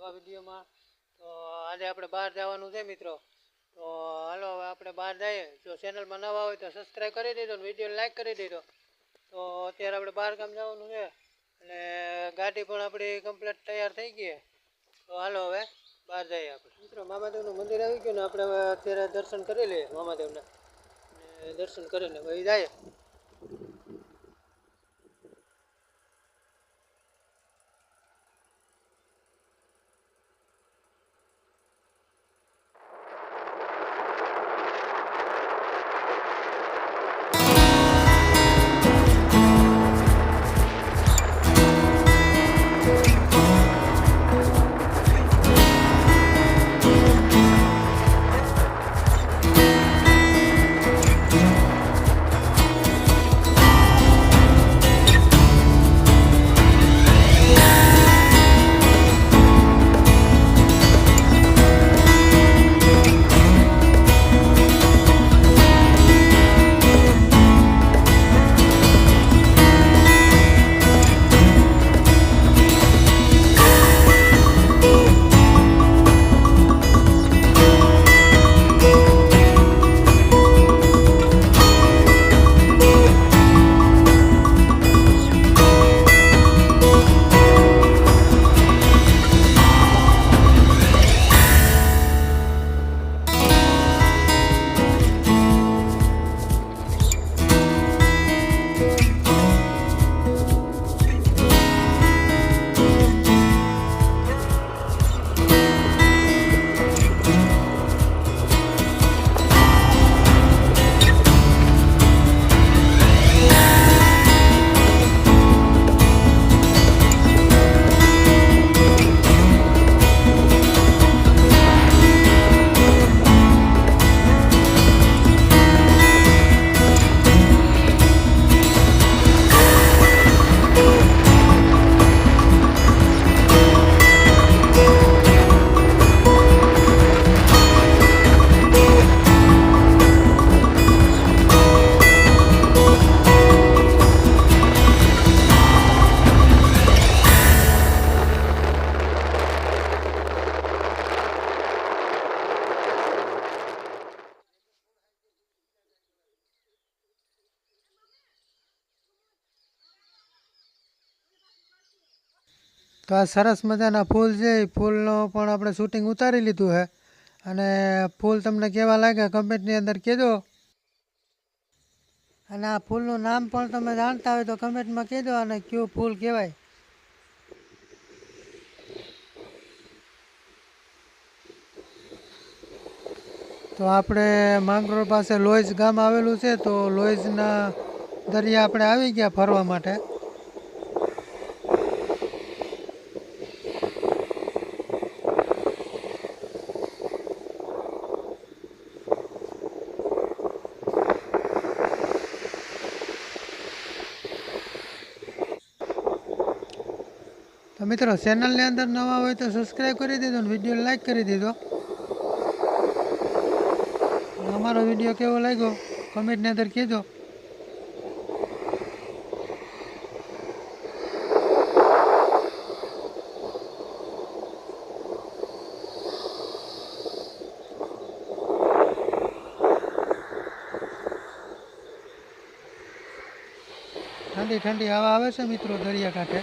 નવા વિડીયોમાં. તો આજે આપણે બહાર જવાનું છે મિત્રો. તો હાલો હવે આપણે બહાર જઈએ. જો ચેનલમાં નવા હોય તો સબસ્ક્રાઈબ કરી દેજો ને વિડીયો લાઈક કરી દેજો. તો અત્યારે આપણે બહાર ગામ જવાનું છે અને ગાડી પણ આપણી કમ્પ્લીટ તૈયાર થઈ ગઈ. તો હાલો હવે બહાર જઈએ આપણે. મિત્રો મામાદેવનું મંદિર આવી ગયું ને આપણે હવે અત્યારે દર્શન કરી લઈએ મામાદેવના. અને દર્શન કરીને ભાઈ જઈએ. તો આ સરસ મજાના ફૂલ છે એ ફૂલનો પણ આપણે શૂટિંગ ઉતારી લીધું છે. અને ફૂલ તમને કેવા લાગ્યા કમેન્ટની અંદર કહેજો. અને આ ફૂલનું નામ પણ તમે જાણતા હોય તો કમેન્ટમાં કહેજો અને કયું ફૂલ કહેવાય. તો આપણે માંગરોળ પાસે લોઈઝ ગામ આવેલું છે. તો લોઈઝના દરિયા આપણે આવી ગયા ફરવા માટે. તો મિત્રો ચેનલની અંદર નવા હોય તો સબસ્ક્રાઈબ કરી દેજો અને વિડીયો લાઈક કરી દેજો. અમારો વિડીયો કેવો લાગ્યો કમેન્ટની અંદર કહેજો. ઠંડી ઠંડી હવા આવે છે મિત્રો દરિયાકાંઠે.